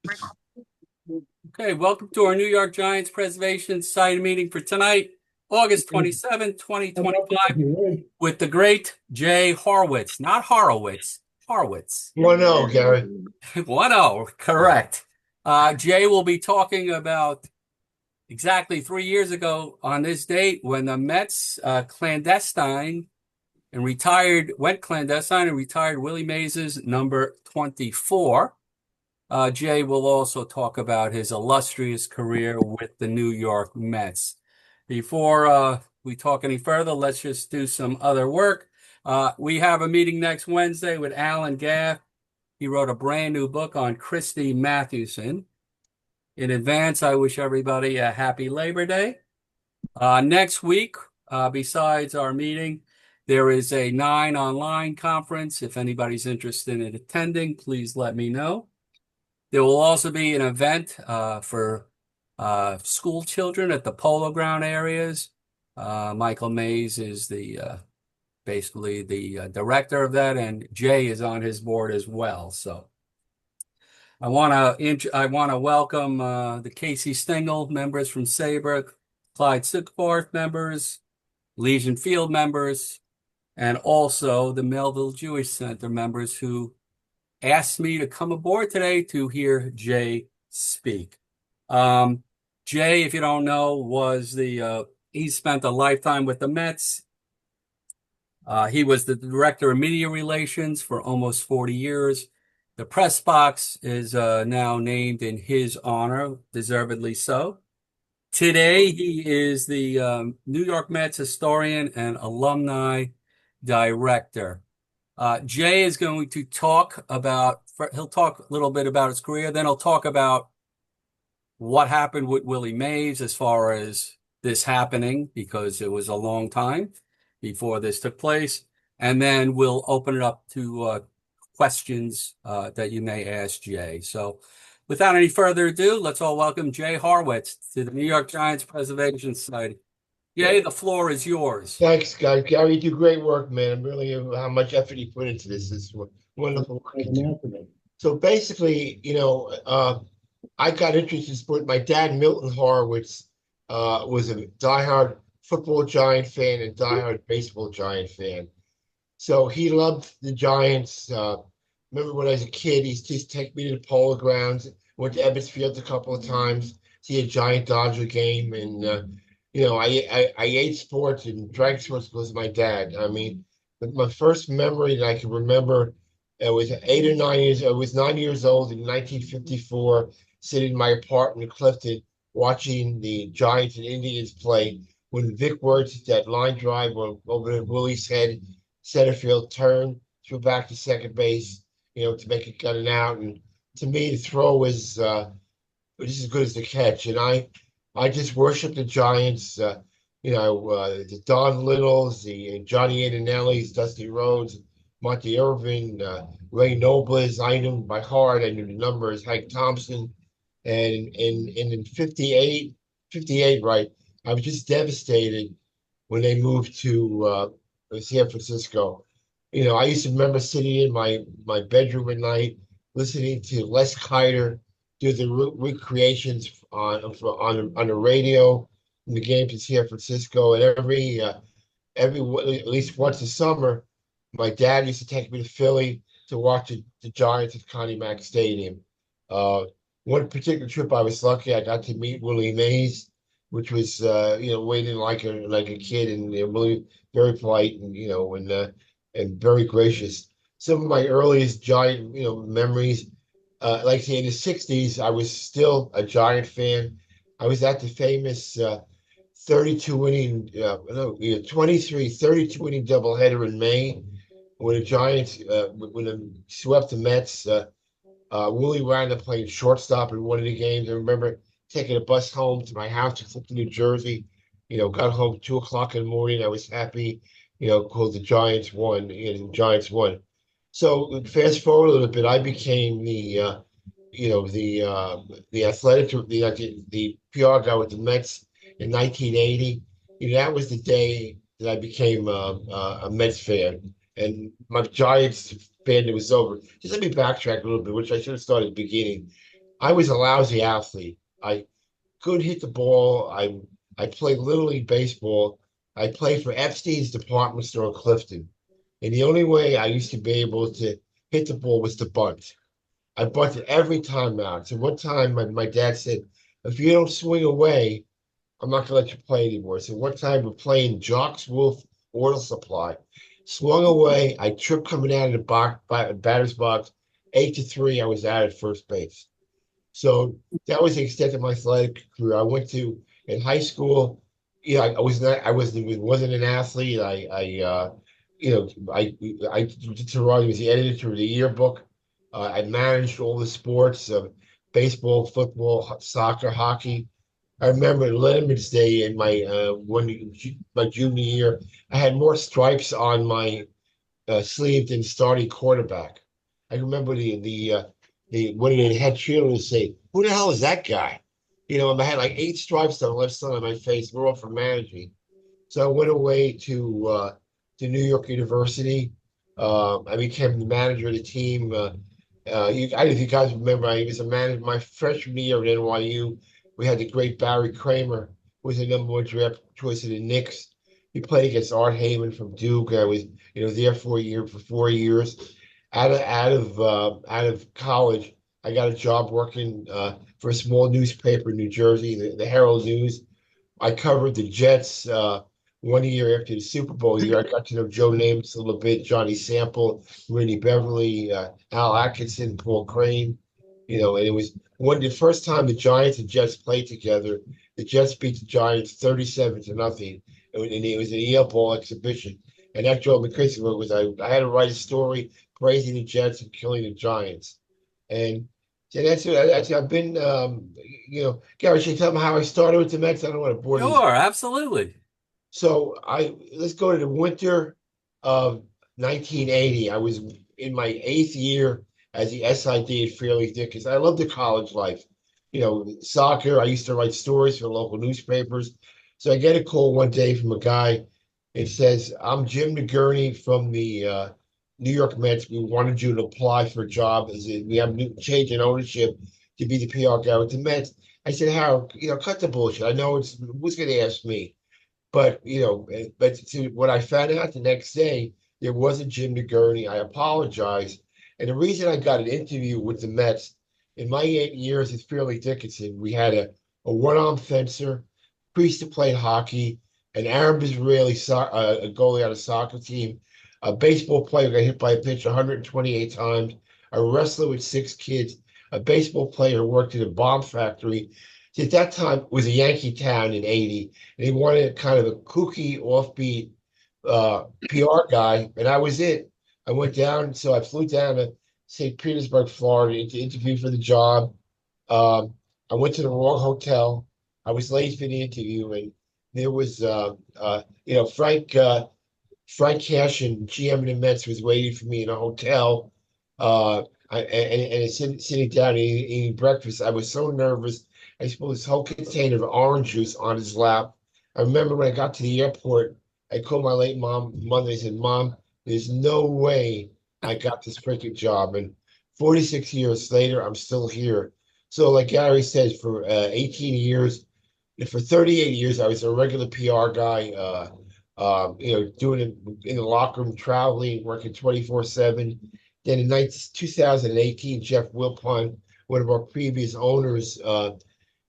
Okay, welcome to our New York Giants Preservation Society meeting for tonight, August 27, 2025, with the great Jay Horwitz, not Horowitz, Horwitz. 1-0, Gary. 1-0, correct. Jay will be talking about exactly 3 years ago on this date when the Mets went clandestine and retired Willie Mays' number 24. Jay will also talk about his illustrious career with the New York Mets. Before we talk any further, let's just do some other work. We have a meeting next Wednesday with Alan Gaff. He wrote a brand new book on Christy Mathewson. In advance, I wish everybody a happy Labor Day. Next week, besides our meeting, there is a 9 online conference. If anybody's interested in attending, please let me know. There will also be an event for school children at the Polo Ground areas. Michael Mays is basically the director of that, and Jay is on his board as well. So I want to welcome the Casey Stengel members from Saybrook, Clyde Sickforth members, Legion Field members, and also the Melville Jewish Center members who asked me to come aboard today to hear Jay speak. Jay, if you don't know, he spent a lifetime with the Mets. He was the director of media relations for almost 40 years. The press box is now named in his honor, deservedly so. Today, he is the New York Mets historian and alumni director. Jay is going to he'll talk a little bit about his career, then he'll talk about what happened with Willie Mays as far as this happening, because it was a long time before this took place. And then we'll open it up to questions that you may ask Jay. So without any further ado, let's all welcome Jay Horwitz to the New York Giants Preservation Society. Jay, the floor is yours. Thanks, guys. Gary, you do great work, man. I'm really how much effort you put into this. This is wonderful work you do. So basically, I got interested in sport. My dad, Milton Horwitz, was a diehard football Giant fan and diehard baseball Giant fan. So he loved the Giants. Remember when I was a kid, he used to take me to the Polo Grounds. Went to Ebbets Field a couple of times, see a Giant Dodger game, and I ate sports and drank sports because of my dad. I mean, my first memory that I can remember, I was 8 or 9 years. I was 9 years old in 1954, sitting in my apartment in Clifton, watching the Giants and Indians play. When Vic Wertz, that line drive over Willie's head, center field turn, threw back to second base, to make it got an out. And to me, the throw was just as good as the catch. And I just worship the Giants. The Don Littles, the Johnny Antonellis, Dusty Rhodes, Monty Irvin, Ray Nobles. I knew them by heart. I knew the numbers. Hank Thompson, and in 58, right? I was just devastated when they moved to San Francisco. I used to remember sitting in my bedroom at night, listening to Les Kiter do the recreations on the radio in the games in San Francisco, and at least once a summer, my dad used to take me to Philly to watch the Giants at Connie Mack Stadium. One particular trip, I was lucky; I got to meet Willie Mays, which was waiting like a kid, and really very polite, and very gracious. Some of my earliest Giant memories. Like say in the 60s, I was still a Giant fan. I was at the famous 32 inning, no, 32 inning doubleheader in May when the Giants, when they swept the Mets. Willie wound up playing shortstop in one of the games. I remember taking a bus home to my house in Clifton, New Jersey. Got home 2 o'clock in the morning. I was happy, because the Giants won. The Giants won. So fast forward a little bit, I became the athletic, the PR guy with the Mets in 1980. That was the day that I became a Mets fan, and my Giants fandom was over. Just let me backtrack a little bit, which I should have started at the beginning. I was a lousy athlete. I couldn't hit the ball. I played Little League baseball. I played for Epstein's department store in Clifton. And the only way I used to be able to hit the ball was to bunt. I bunted every time out. So one time my dad said, if you don't swing away, I'm not gonna let you play anymore. So one time we're playing Jocks Wolf Auto Supply. Swung away. I tripped coming out of the batter's box. 8-3. I was out at first base. So that was the extent of my athletic career. I went to in high school. I was not. I wasn't an athlete. I did sorority. Was the editor of the yearbook. I managed all the sports: baseball, football, soccer, hockey. I remember Letterman's Day in my junior year. I had more stripes on my sleeve than starting quarterback. I remember the one of the head cheerleaders say, "Who the hell is that guy?" And I had like 8 stripes on the left side of my face. We're all from managing. So I went away to New York University. I became the manager of the team. I don't know if you guys remember, I was a manager my freshman year at NYU. We had the great Barry Kramer, who was the #1 draft choice of the Knicks. He played against Art Heyman from Duke. I was, there for 4 years. Out of college, I got a job working for a small newspaper in New Jersey, the Herald News. I covered the Jets one year after the Super Bowl year. I got to know Joe Namath a little bit, Johnny Sample, Rennie Beverly, Al Atkinson, Paul Crane. And it was the first time the Giants and Jets played together. The Jets beat the Giants 37-0. And it was an Yale Bowl exhibition. And that drove me crazy was I had to write a story praising the Jets and killing the Giants. And that's it. I've been, Gary, should you tell me how I started with the Mets? I don't want to bore these. Sure, absolutely. So let's go to the winter of 1980. I was in my 8th year as the SID at Fairleigh Dickinson. I loved the college life. Soccer. I used to write stories for local newspapers. So I get a call one day from a guy. It says, "I'm Jim McGurney from the New York Mets. We wanted you to apply for a job. We have new change in ownership to be the PR guy with the Mets." I said, "Harold, cut the bullshit. I know who's going to ask me." But what I found out the next day, there wasn't Jim McGurney. I apologized. And the reason I got an interview with the Mets, in my 8 years at Fairleigh Dickinson, we had a one-arm fencer, priest that played hockey, an Arab Israeli a goalie on a soccer team, a baseball player who got hit by a pitch 128 times, a wrestler with 6 kids, a baseball player who worked in a bomb factory. See, at that time, it was a Yankee town in 80, and they wanted kind of a kooky, offbeat PR guy, and I was it. I went down, so I flew down to St. Petersburg, Florida, to interview for the job. I went to the wrong hotel. I was late for the interview, and there was, Frank Cash and GM of the Mets was waiting for me in a hotel. And sitting down and eating breakfast. I was so nervous. I spilled this whole container of orange juice on his lap. I remember when I got to the airport, I called my late mother. I said, "Mom, there's no way I got this freaking job." And 46 years later, I'm still here. So, like Gary says, for 18 years, for 38 years, I was a regular PR guy. Doing it in the locker room, traveling, working 24/7. Then in 2018, Jeff Wilpon, one of our previous owners,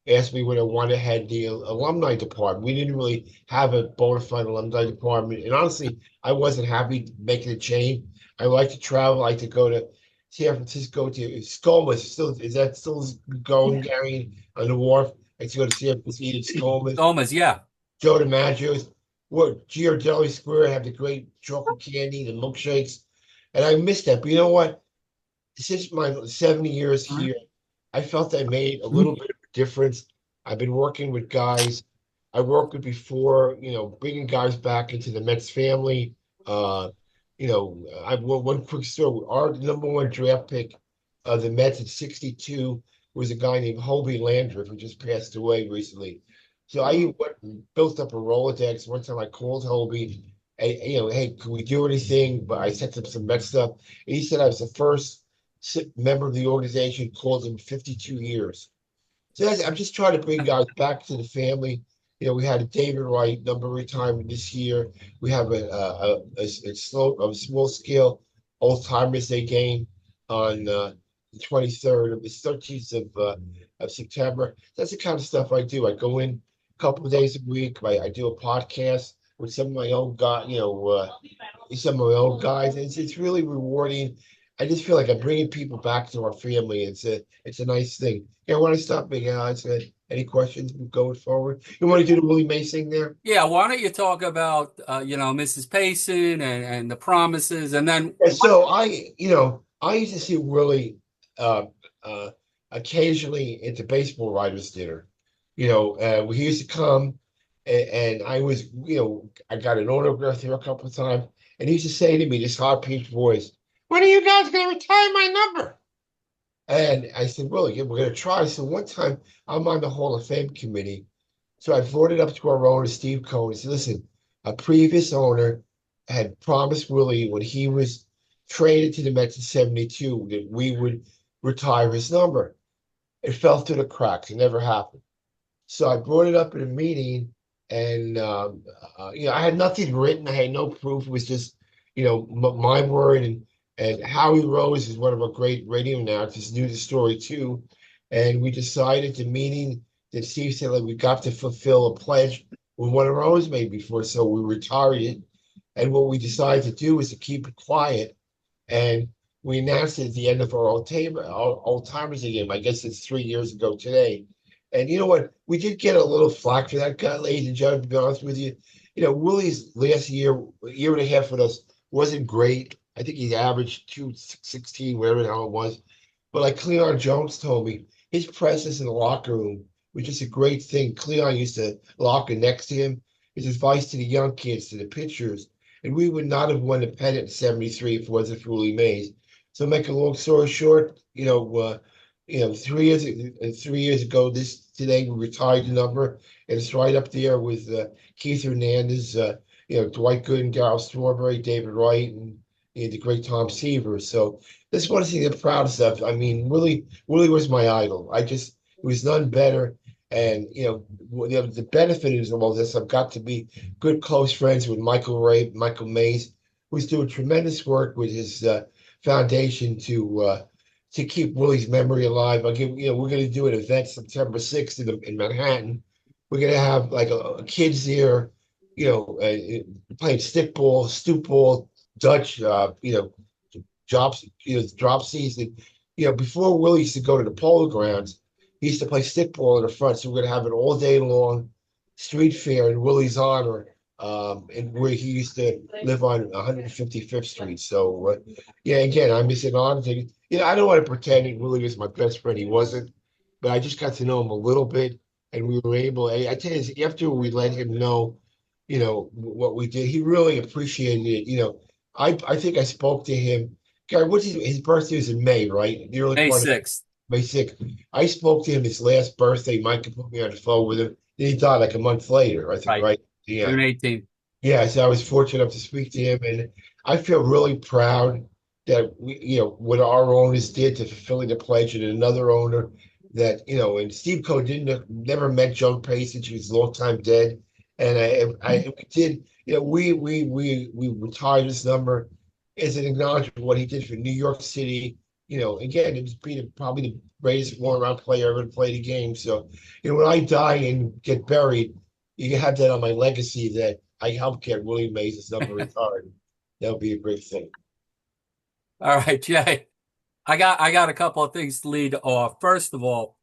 asked me what I wanted to head the alumni department. We didn't really have a bona fide alumni department. And honestly, I wasn't happy making a change. I like to travel. I like to go to San Francisco to Skomas. Is that still going, Gary, on the wharf? I like to go to San Francisco to Skomas. Gomez, yeah. Joe DiMaggio's. Ghirardelli Square have the great chocolate candy, the milkshakes. And I missed that. But you know what? Since my 70 years here, I felt I made a little bit of a difference. I've been working with guys I worked with before, bringing guys back into the Mets family. I one quick story. Our #1 draft pick, the Mets at 62, was a guy named Hobie Landreth, who just passed away recently. So I went and built up a Rolodex. One time I called Hobie, hey, can we do anything? But I sent him some Met stuff. And he said I was the first member of the organization, called him 52 years. So I'm just trying to bring guys back to the family. We had a David Wright number retirement this year. We have a small scale Alzheimer's Day game on the 23rd of the 13th of September. That's the kind of stuff I do. I go in a couple of days a week. I do a podcast with some of my own guys, some of my own guys. It's really rewarding. I just feel like I'm bringing people back to our family. It's a nice thing. Yeah, I want to stop me, guys. Any questions going forward? You want to do the Willie Mays thing there? Yeah, why don't you talk about Mrs. Payson and the promises, and then Yeah, so I used to see Willie uh, uh, occasionally at the baseball writers' dinner. He used to come, and I got an autograph there a couple of times, and he used to say to me, this high-pitched voice, "When are you guys going to retire my number?" And I said, "Well, yeah, we're going to try." So one time I'm on the Hall of Fame committee. So I brought it up to our owner, Steve Cohen. I said, "Listen, a previous owner had promised Willie when he was traded to the Mets in 72 that we would retire his number." It fell through the cracks. It never happened. So I brought it up at a meeting, and I had nothing written. I had no proof. It was just, my word. And Howie Rose is one of our great radio announcers, knew the story too. And we decided at the meeting that Steve said, like, we got to fulfill a pledge we one of our own made before, so we retired it. And what we decided to do is to keep it quiet. And we announced it at the end of our old timers game. I guess it's 3 years ago today. And you know what? We did get a little flack for that guy, ladies and gentlemen, to be honest with you. Willie's last year and a half with us wasn't great. I think he averaged 216, whatever the hell it was. But like Cleon Jones told me, his presence in the locker room was just a great thing. Cleon used to locker next to him. His advice to the young kids, to the pitchers, and we would not have won the pennant in '73 if it wasn't for Willie Mays. So, make a long story short, 3 years ago, today we retired the number, and it's right up there with Keith Hernandez, Dwight Gooden, Darryl Strawberry, David Wright, and the great Tom Seaver. So this is one thing I'm proud of. I mean, Willie was my idol. It was none better. And the benefit is of all this, I've got to be good close friends with Michael Mays, who's doing tremendous work with his foundation to keep Willie's memory alive. We're going to do an event September 6th in Manhattan. We're going to have like kids there, playing stickball, stoop ball, Dutch, drop season. Before Willie used to go to the polo grounds, he used to play stickball in the front. So we're going to have an all day long street fair in Willie's honor, and where he used to live on 155th Street. So, again, I'm just an honor to, I don't want to pretend that Willie was my best friend. He wasn't, but I just got to know him a little bit, and we were able. I tell you, after we let him know, what we did, he really appreciated it. I think I spoke to him. Gary, his birthday was in May, right? The early May part of 6th. May 6th. I spoke to him his last birthday. Mike could put me on the phone with him. Then he died like a month later, I think, Right. right? Yeah. June 18th. Yeah, so I was fortunate enough to speak to him, and I feel really proud that what our owners did to fulfilling the pledge, and another owner that and Steve Coe never met Joan Payson. She was a long time dead, and we did. We retired his number as an acknowledgement of what he did for New York City. Again, it was being probably the greatest all-around player ever to play the game. So, when I die and get buried, you can have that on my legacy that I helped get Willie Mays' number retired. That would be a great thing. All right, Jay. I got a couple of things to lead off. First of all,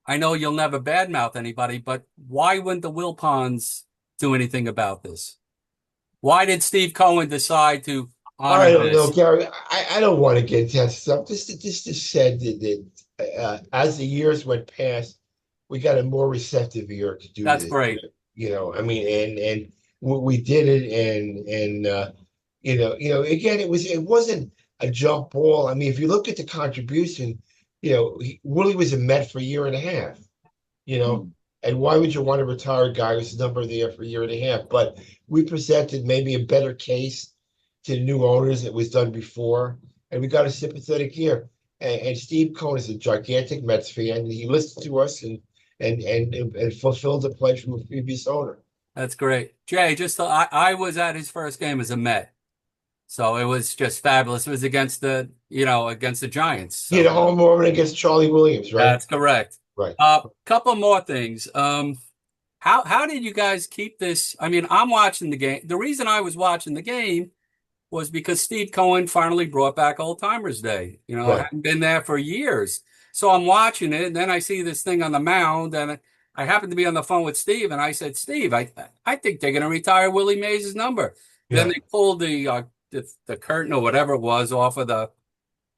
I know you'll never badmouth anybody, but why wouldn't the Wilpons do anything about this? Why did Steve Cohen decide to I honor don't know, this? Gary. I don't want to get into that stuff. Just said that as the years went past, we got a more receptive ear to do That's this. great. I mean, and we did it, and again, it wasn't a jump ball. I mean, if you look at the contribution, Willie was a Met for a year and a half. And why would you want to retire a guy who's number there for a year and a half? But we presented maybe a better case to the new owners that was done before, and we got a sympathetic ear. And Steve Cohen is a gigantic Mets fan, and he listened to us and fulfilled the pledge from a previous owner. That's great. Jay, I was at his first game as a Met. So it was just fabulous. It was against against the Giants. He had a So home run against Charlie Williams, right? that's correct. Right. Couple more things. How did you guys keep this? I mean, I'm watching the game. The reason I was watching the game was because Steve Cohen finally brought back Old Timers Day. It Right. hadn't been there for years. So I'm watching it, and then I see this thing on the mound, and I happened to be on the phone with Steve, and I said, Steve, I think they're going to retire Willie Mays' number. Then Yeah. they pulled the curtain or whatever it was off the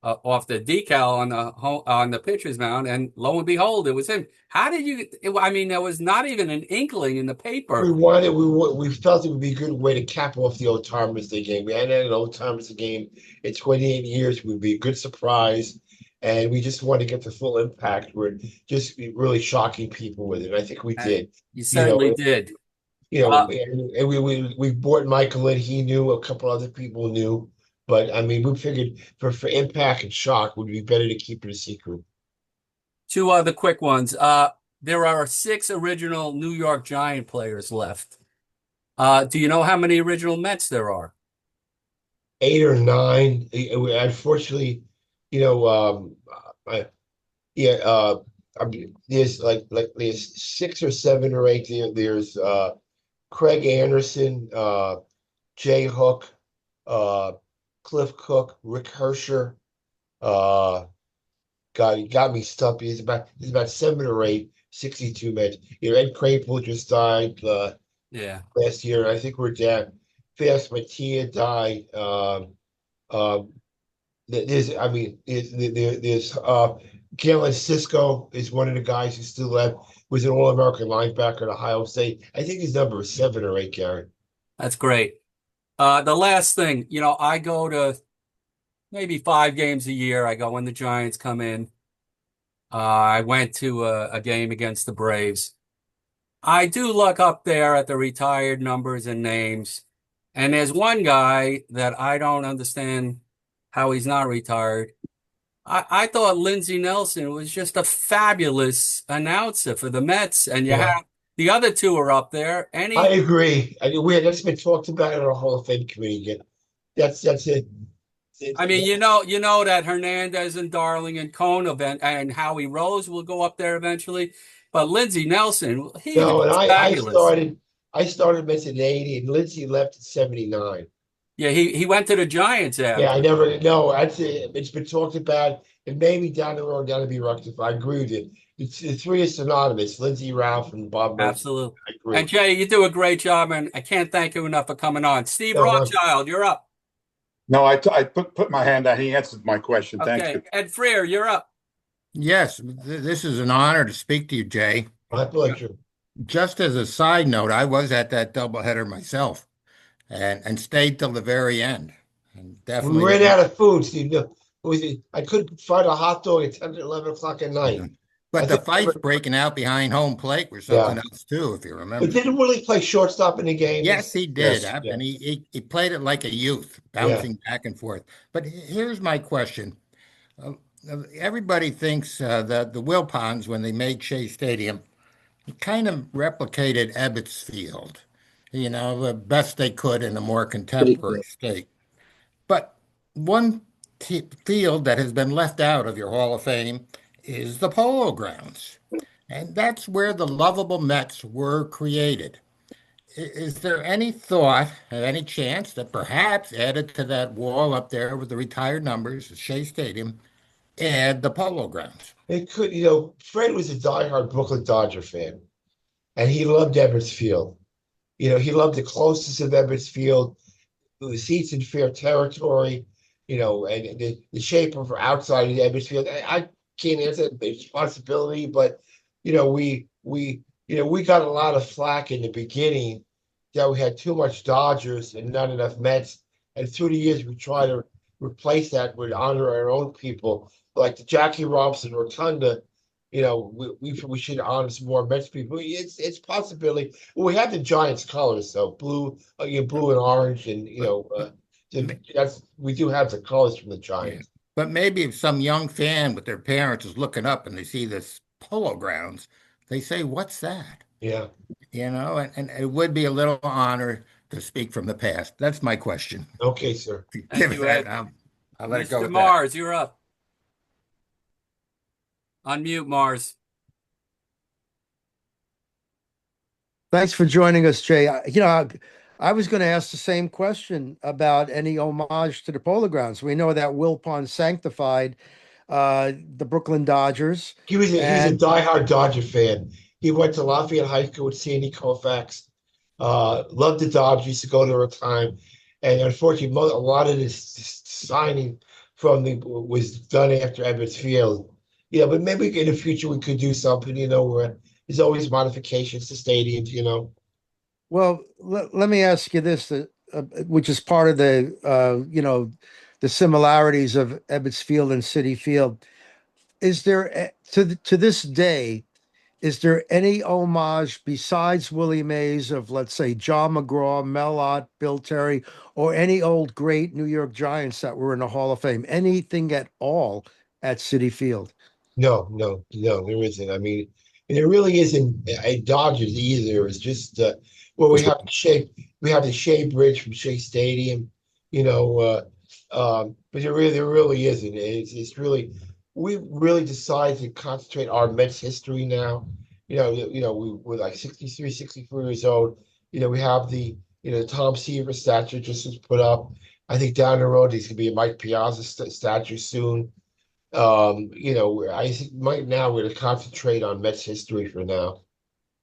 decal on the pitcher's mound, and lo and behold, it was him. How did you? I mean, there was not even an inkling in the We paper. wanted, we felt it would be a good way to cap off the Old Timers Day game. We hadn't had an Old Timers Day game in 28 years. It would be a good surprise. And we just wanted to get the full impact. We're just really shocking people with it. I think we And did. you You certainly know, did. you know, Uh, and we brought Michael in. He knew, a couple other people knew. But I mean, we figured for impact and shock, it would be better to keep it a secret. Two other quick ones. There are six original New York Giant players left. Do you know how many original Mets there are? 8 or 9. Unfortunately, you know, I, yeah, I mean, there's 6 or 7 or 8. There's Craig Anderson, Jay Hook, uh, Cliff Cook, Rick Hersher. Uh, God, he got me stumped. There's about 7 or 8, 62 Mets. Ed Kramer just died Yeah, last year. I think we're down. Fast Mattia died. Um, I mean, there's Galen Cisco is one of the guys who still left. Was an All-American linebacker at Ohio State. I think his number is 7 or 8, Gary. that's great. The last thing, I go to maybe 5 games a year. I go when the Giants come in. I went to a game against the Braves. I do look up there at the retired numbers and names, and there's one guy that I don't understand how he's not retired. I thought Lindsey Nelson was just a fabulous announcer for the Mets, and you Yeah, have the other two are up there. I Any, agree. That's been talked about in our Hall of Fame committee. Again. That's it. I mean, you know that Hernandez and Darling and Cone event and Howie Rose will go up there eventually, but Lindsey Nelson, he No, and was I fabulous. started Mets in '80, and Lindsay left in '79. Yeah, he went to the Giants Yeah, I after. never. No, I'd say it's been talked about, and maybe down the road got to be rectified. I agree with it. It's the three is synonymous: Lindsey, Ralph, and Bob Murphy. Absolutely. I And agree. Jay, you do a great job, and I can't thank you enough for coming on. Steve No, my Rothschild, you're up. No, I put my hand out. He answered my question. Thank Okay. you. Ed Freer, you're up. Yes, this is an honor to speak to you, Jay. my pleasure. Just as a side note, I was at that doubleheader myself and stayed till the very end. And We definitely, ran out of food, Steve. No, I couldn't find a hot dog at 10 or 11 o'clock at night. I but the think, fights breaking out behind home plate were yeah. something else too, if you But remember. didn't Willie play shortstop in the game? Yes, he did. Yes. Yeah. And he played it like a youth, Yeah. bouncing back and forth. But here's my question. Uh, Everybody thinks that the Wilpons, when they made Shea Stadium, kind of replicated Ebbets Field, the best they could in a more contemporary state. But one field that has been left out of your Hall of Fame is the Polo Grounds. And that's where the lovable Mets were created. Is there any thought, any chance that perhaps added to that wall up there with the retired numbers, Shea Stadium, add the Polo Grounds? It could, Fred was a diehard Brooklyn Dodger fan, and he loved Ebbets Field. He loved the closeness of Ebbets Field, the seats in fair territory, and the shape of outside of Ebbets Field. I can't answer the responsibility, but we got a lot of flack in the beginning that we had too much Dodgers and not enough Mets. And through the years, we try to replace that with honor our own people, like the Jackie Robinson Rotunda. We should honor some more Mets people. It's possibility. We have the Giants colors, so blue, blue and orange, and We do have the colors from the Giants. But maybe if some young fan with their parents is looking up and they see this Polo Grounds, they say, "What's that?" Yeah. And it would be a little honor to speak from the past. That's my question. Okay, sir. Thank you, Ed. I'll let it go Mr. with Mars, you're up. Unmute, Mars. Thanks for joining us, Jay. I was going to ask the same question about any homage to the Polo Grounds. We know that Wilpon sanctified the Brooklyn Dodgers. He was a And- diehard Dodger fan. He went to Lafayette High School with Sandy Koufax. Loved the Dodgers. Used to go there all the time. And unfortunately, a lot of this signing was done after Ebbets Field. But maybe in the future we could do something, where there's always modifications to stadiums, Well, let me ask you this, which is part of the similarities of Ebbets Field and Citi Field. Is there, to this day, is there any homage besides Willie Mays of, let's say, John McGraw, Mel Ott, Bill Terry, or any old great New York Giants that were in the Hall of Fame? Anything at all at Citi Field? No, there isn't. I mean, and there really isn't a Dodgers either. It's just we have the Shea Bridge from Shea Stadium, but there really isn't. It's really, we really decided to concentrate our Mets history now. We're like 63, 64 years old. We have the Tom Seaver statue just was put up. I think down the road there's gonna be a Mike Piazza statue soon. I think right now we're going to concentrate on Mets history for now.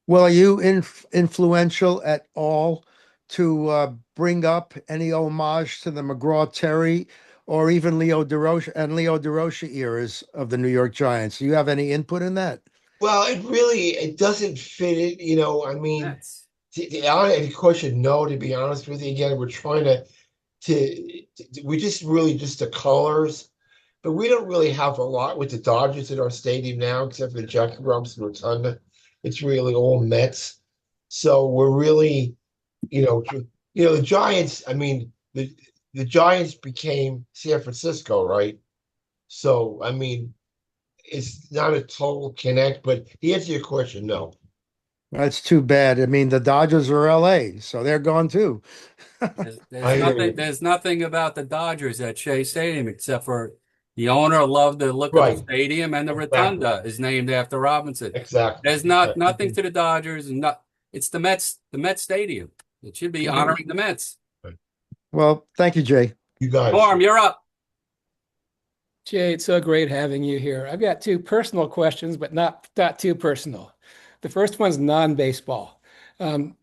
Well, are you influential at all to bring up any homage to the McGraw-Terry or even Leo DeRocha eras of the New York Giants? Do you have any input in that? Well, it doesn't fit it. I mean, Mets. the question, no, to be honest with you, again, we're trying we just really just the colors. But we don't really have a lot with the Dodgers in our stadium now, except for the Jackie Robinson Rotunda. It's really all Mets. So we're really, the Giants. I mean, the Giants became San Francisco, right? So I mean, it's not a total connect. But to answer your question, no. That's too bad. I mean, the Dodgers are LA, so they're gone too. There's nothing about the Dodgers at Shea Stadium except for the owner loved the look of Right. the stadium, and the rotunda is named after Robinson. Exactly. There's nothing to the Dodgers, and it's the Mets Stadium. It should be honoring the Mets. Well, thank you, Jay. You guys. Norm, you're up. Jay, it's so great having you here. I've got two personal questions, but not too personal. The first one's non-baseball.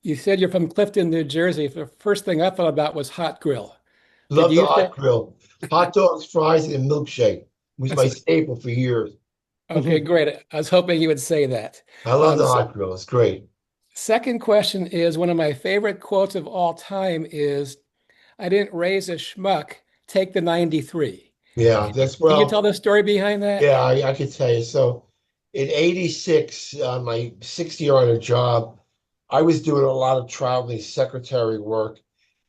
You said you're from Clifton, New Jersey. The first thing I thought about was Hot Grill. Love the Hot Grill. Hot dogs, fries, and milkshake was my staple for years. Okay, great. I was hoping you would say that. I love the Hot Grill. It's great. Second question is, one of my favorite quotes of all time is, "I didn't raise a schmuck, take the 93." Yeah, Can you tell the story behind that? Yeah, I could tell you. So in 86, my 6th year on a job, I was doing a lot of traveling secretary work.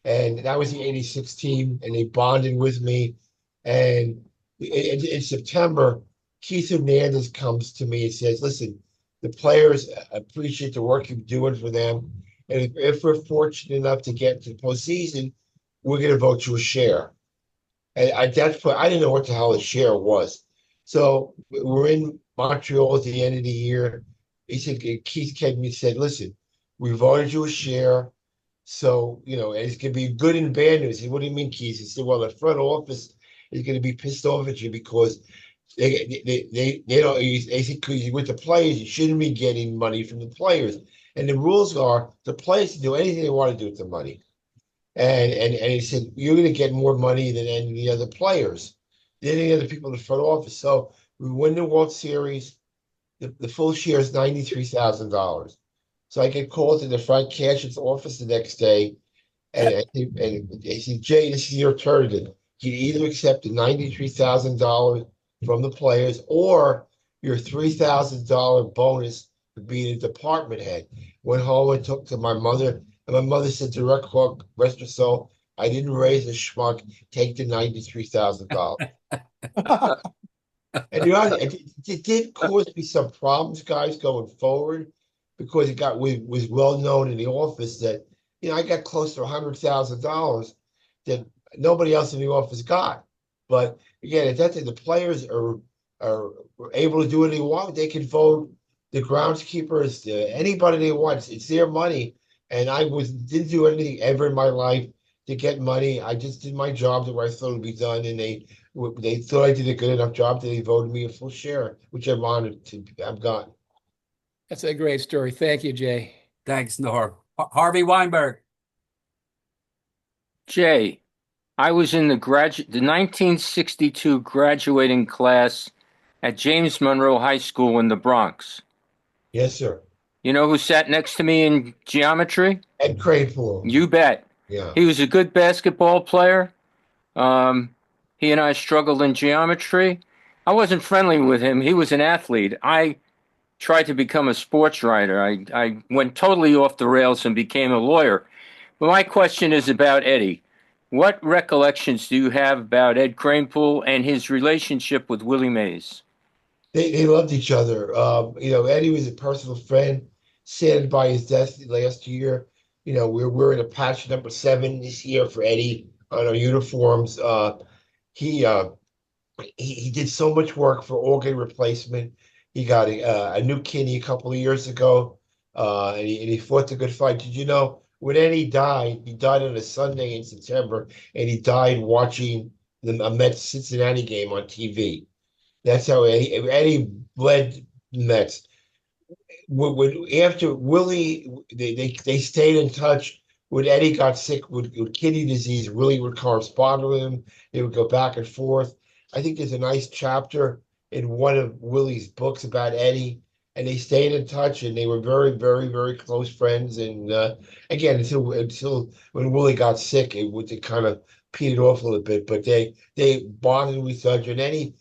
And that was the 86 team, and they bonded with me. And in September, Keith Hernandez comes to me and says, "Listen, the players appreciate the work you're doing for them. And if we're fortunate enough to get to the postseason, we're going to vote you a share." And at that point, I didn't know what the hell a share was. So we're in Montreal at the end of the year. Keith came to me and said, "Listen, we voted you a share. So, it's going to be good and bad news." He said, "What do you mean, Keith?" He said, "Well, the front office is going to be pissed off at you because they don't, they think with the players, you shouldn't be getting money from the players. And the rules are the players can do anything they want to do with the money." And he said, "You're going to get more money than any of the other players, than any other people in the front office." So we win the World Series. The full share is $93,000. So I get called to the Frank Cash's office the next day, and they said, "Jay, this is your alternative. You can either accept the $93,000 from the players or your $3,000 bonus for being a department head." Went home and talked to my mother, and my mother said, "Direct call, rest her soul, I didn't raise a schmuck. Take the $93,000. And you know, it did cause me some problems, guys, going forward, because was well known in the office that I got close to $100,000 that nobody else in the office got. But again, at that time, the players are able to do what they want. They can vote the groundskeepers, anybody they want. It's their money, and didn't do anything ever in my life to get money. I just did my job the way I thought it would be done, and they thought I did a good enough job that they voted me a full share, which I'm honored to have gotten. That's a great story. Thank you, Jay. Thanks, Norm. Harvey Weinberg. Jay, I was in the 1962 graduating class at James Monroe High School in the Bronx. Yes, sir. You know who sat next to me in geometry? Ed Cranepool. You bet. Yeah. He was a good basketball player. He and I struggled in geometry. I wasn't friendly with him. He was an athlete. I tried to become a sports writer. I went totally off the rails and became a lawyer. But my question is about Eddie. What recollections do you have about Ed Cranepool and his relationship with Willie Mays? They loved each other. Eddie was a personal friend. Saddened by his death last year. We're wearing a patch number 7 this year for Eddie on our uniforms. He did so much work for organ replacement. He got a new kidney a couple of years ago, and he fought the good fight. Did you know when Eddie died? He died on a Sunday in September, and he died watching a Mets Cincinnati game on TV. That's how Eddie bled the Mets. After Willie, they stayed in touch. When Eddie got sick with kidney disease, Willie would correspond with him. They would go back and forth. I think there's a nice chapter in one of Willie's books about Eddie, and they stayed in touch, and they were very, very, very close friends. And again, until when Willie got sick, it kind of petered off a little bit. But they bonded with each other, and Eddie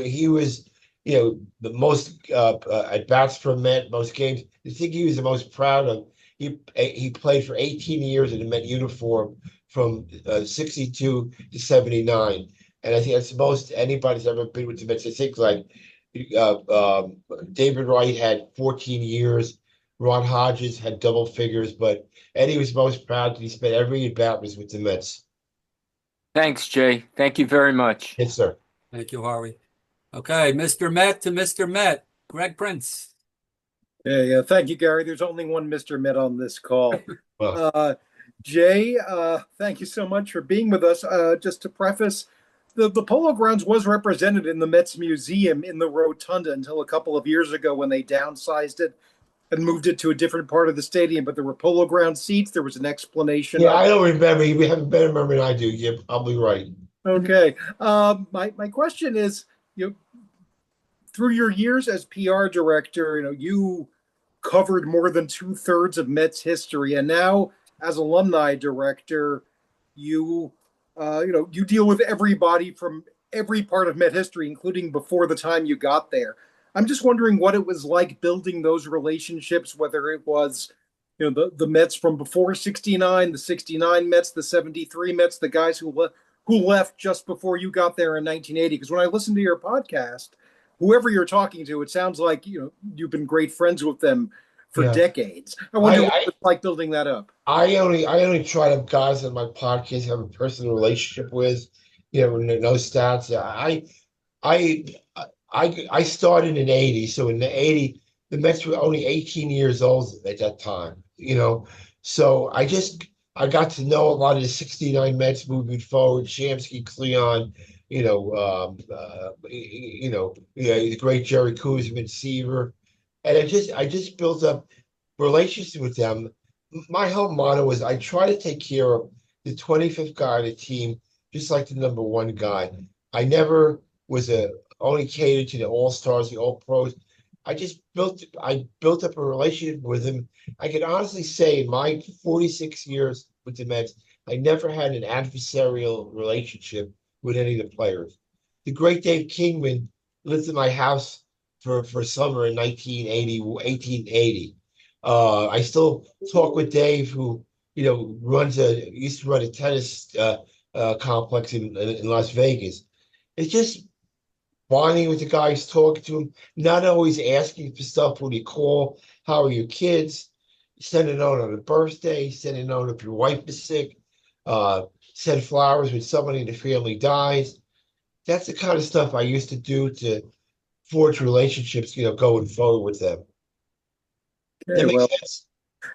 he was the most at bats per Met, most games. The thing he was the most proud of. He played for 18 years in the Met uniform from 62 to 79. And I think that's the most anybody's ever been with the Mets. I think like David Wright had 14 years. Ron Hodges had double figures, but Eddie was most proud that he spent every at-bat was with the Mets. Thanks, Jay. Thank you very much. Yes, sir. Thank you, Harvey. Okay, Mr. Met to Mr. Met. Greg Prince. Yeah. Thank you, Gary. There's only one Mr. Met on this call. Well, Jay, thank you so much for being with us. Just to preface, the Polo Grounds was represented in the Mets Museum in the Rotunda until a couple of years ago when they downsized it and moved it to a different part of the stadium. But there were Polo Ground seats. There was an explanation. Yeah, I don't remember. You have a better memory than I do. You're probably right. Okay. My question is, through your years as PR director, you covered more than 2/3 of Mets history, and now as alumni director, you deal with everybody from every part of Met history, including before the time you got there. I'm just wondering what it was like building those relationships, whether it was the Mets from before '69, the '69 Mets, the '73 Mets, the guys who left just before you got there in 1980. Because when I listened to your podcast, whoever you're talking to, it sounds like you've been great friends with them for decades. I wonder what it's like building that up. I only try to guys on my podcast have a personal relationship with, no stats. I started in '80, so in the '80, the Mets were only 18 years old at that time. So I got to know a lot of the '69 Mets moving forward. Shamsky, Cleon, the great Jerry Kuzman, Seaver, and I just built up relationships with them. My whole motto was I try to take care of the 25th guy on the team, just like the number 1 guy. I never was only catered to the all-stars, the all-pros. I built up a relationship with him. I can honestly say in my 46 years with the Mets, I never had an adversarial relationship with any of the players. The great Dave Kingman lived in my house for summer in 1880. I still talk with Dave, who used to run a tennis complex in Las Vegas. It's just bonding with the guys, talking to them, not always asking for stuff. What do you call? How are your kids? Send a note on a birthday. Send a note if your wife is sick. Send flowers when somebody in the family dies. That's the kind of stuff I used to do to forge relationships, going forward with them. Okay, That makes well, sense.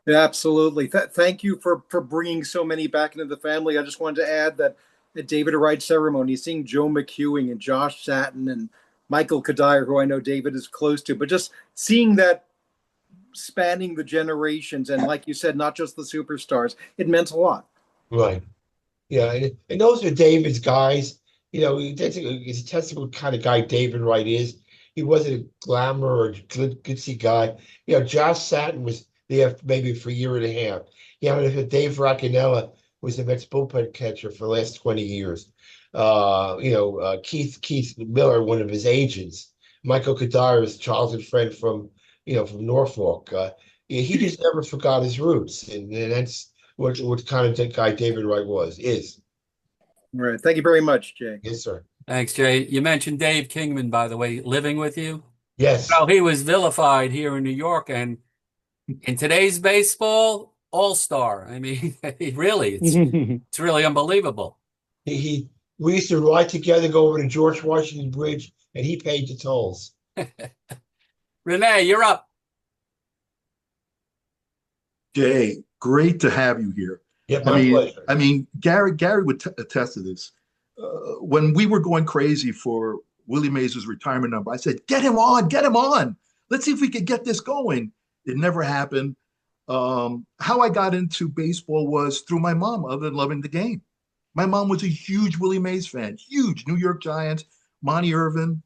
yeah, absolutely. Thank you for bringing so many back into the family. I just wanted to add that at David Wright ceremony, seeing Joe McEwing and Josh Satin and Michael Kadire, who I know David is close to, but just seeing that spanning the generations, and like you said, not just the superstars, it meant a lot. Right. Yeah, and those are David's guys. It's a testament kind of guy David Wright is. He wasn't a glamour or glitzy guy. Josh Satin was there maybe for a year and a half. Dave Raccanella was the Mets bullpen catcher for the last 20 years. Keith Miller, one of his agents. Michael Kadire is a childhood friend from Norfolk. He just never forgot his roots, and that's what kind of guy David Wright is. All right. Thank you very much, Jay. Yes, sir. Thanks, Jay. You mentioned Dave Kingman, by the way, living with you. Yes. Well, he was vilified here in New York, and in today's baseball, all-star. I mean, it's really unbelievable. We used to ride together, go over to George Washington Bridge, and he paid the tolls. Renee, you're up. Jay, great to have you here. Yeah, my pleasure. I mean, Gary would attest to this. When we were going crazy for Willie Mays' retirement number, I said, get him on. Let's see if we could get this going. It never happened. How I got into baseball was through my mom, other than loving the game. My mom was a huge Willie Mays fan, huge New York Giants, Monty Irvin.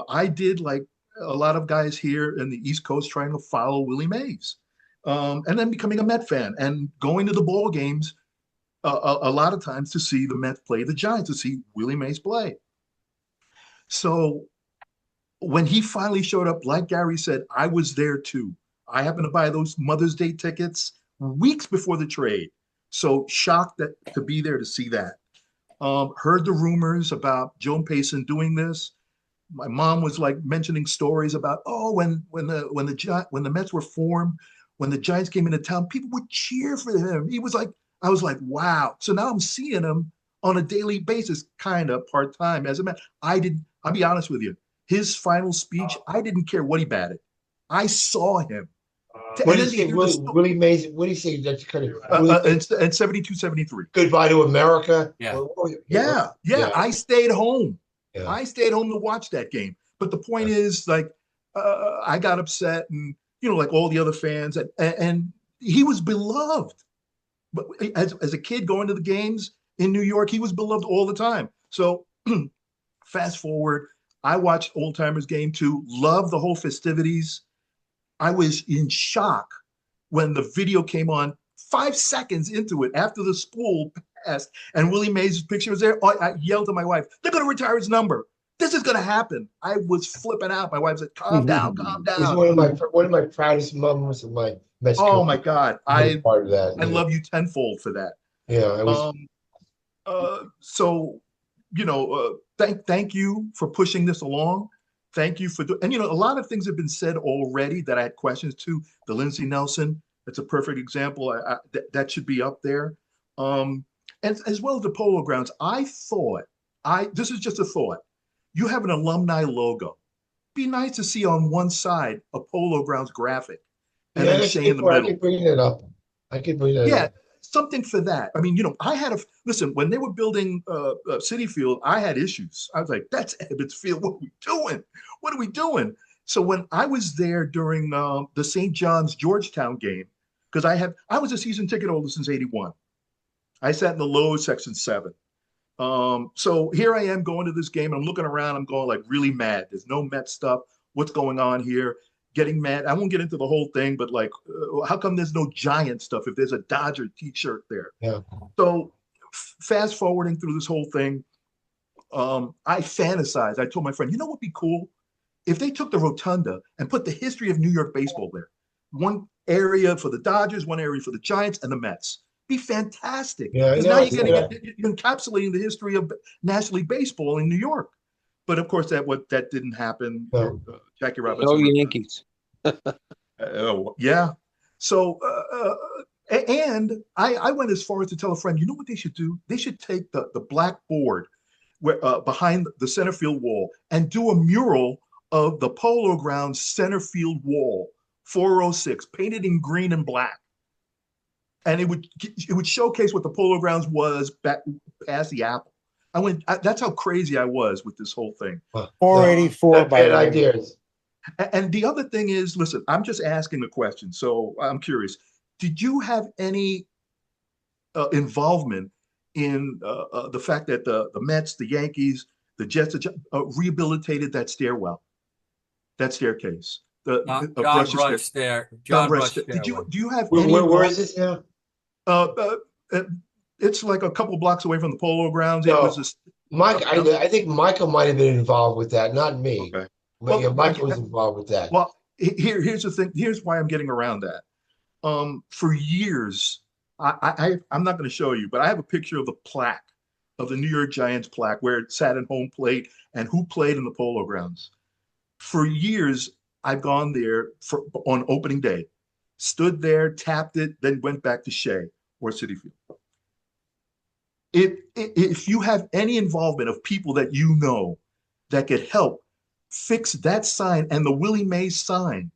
I did like a lot of guys here in the East Coast trying to follow Willie Mays. And then becoming a Met fan and going to the ball games a lot of times to see the Mets play the Giants, to see Willie Mays play. So when he finally showed up, like Gary said, I was there too. I happened to buy those Mother's Day tickets weeks before the trade. So shocked to be there to see that. Heard the rumors about Joan Payson doing this. My mom was like mentioning stories about, when the Mets were formed, when the Giants came into town, people would cheer for him. I was like, wow. So now I'm seeing him on a daily basis, kind of part-time as a Met. I'll be honest with you. His final speech, I didn't care what he batted. I saw him. What did he say, Willie Mays? What did he say? That's kind of in 72, 73. Goodbye to America. Yeah. I stayed home. Yeah. I stayed home to watch that game. But the point is, like, I got upset, and like all the other fans, and he was beloved. But as a kid going to the games in New York, he was beloved all the time. So fast forward, I watched Old Timers game too. Loved the whole festivities. I was in shock when the video came on 5 seconds into it after the spool passed and Willie Mays' picture was there. I yelled to my wife, "They're going to retire his number. This is going to happen." I was flipping out. My wife said, calm down. It was one of my proudest moments of my best career. Oh my God. I part of that. I love you tenfold for that. Yeah. I was thank you for pushing this along. Thank you for and a lot of things have been said already that I had questions to. The Lindsey Nelson, that's a perfect example. That should be up there. And as well as the Polo Grounds, I thought, this is just a thought. You have an alumni logo. Be nice to see on one side a Polo Grounds graphic and then Shea in the middle. I could bring it up. Yeah, something for that. I mean, listen, when they were building Citi Field, I had issues. I was like, that's Ebbets Field. What are we doing? What are we doing? So when I was there during the St. John's Georgetown game, because I was a season ticket holder since '81. I sat in the low section 7. So here I am going to this game, and I'm looking around, I'm going like really mad. There's no Met stuff. What's going on here? Getting mad. I won't get into the whole thing, but like, how come there's no Giant stuff if there's a Dodger t-shirt there? Yeah. So fast forwarding through this whole thing, I fantasized. I told my friend, what would be cool? If they took the rotunda and put the history of New York baseball there. One area for the Dodgers, one area for the Giants and the Mets. be fantastic. Yeah, I Because know. now It's gonna- you're encapsulating the history of National League Baseball in New York. But of course, that didn't happen. No. Jackie No Robinson. Yankees. Yeah. So, and I went as far as to tell a friend, you know what they should do? They should take the black board where behind the center field wall and do a mural of the Polo Grounds center field wall, 406, painted in green and black. And it would showcase what the Polo Grounds was back past the Apple. That's how crazy I was with this whole thing. 484 by Bad the way. ideas. And the other thing is, listen, I'm just asking a question, so I'm curious. Did you have any involvement in the fact that the Mets, the Yankees, the Jets rehabilitated that staircase, the John brushy Brush stair, there. John Brush Brush stair. stairway. Do you have Where, any where is this now? It's like a couple blocks away from the Polo Grounds. No. It was just Mike, I think Michael might have been involved with that, not me. okay. But yeah, Well, Michael was involved with that. Well, here's the thing. Here's why I'm getting around that. For years, I'm not going to show you, but I have a picture of the plaque of the New York Giants plaque where it sat in home plate and who played in the Polo Grounds. For years, I've gone there on opening day, stood there, tapped it, then went back to Shea or Citi Field. If you have any involvement of people that you know that could help fix that sign and the Willie Mays sign,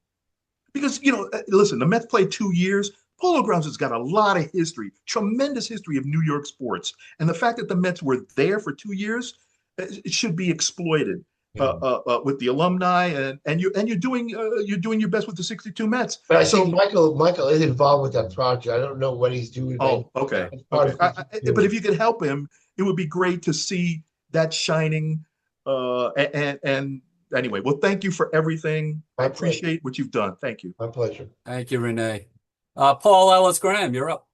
because, listen, the Mets played 2 years. Polo Grounds has got a lot of history, tremendous history of New York sports. And the fact that the Mets were there for 2 years, it should be exploited with the alumni. And you're doing your best with the 62 Mets. But I think Michael is involved with that project. I don't know what he's doing. Oh, okay. But if you could help him, it would be great to see that shining. And anyway, well, thank you for everything. I appreciate what you've done. Thank you. My pleasure. Thank you, Renee. Paul Ellis Graham, you're up.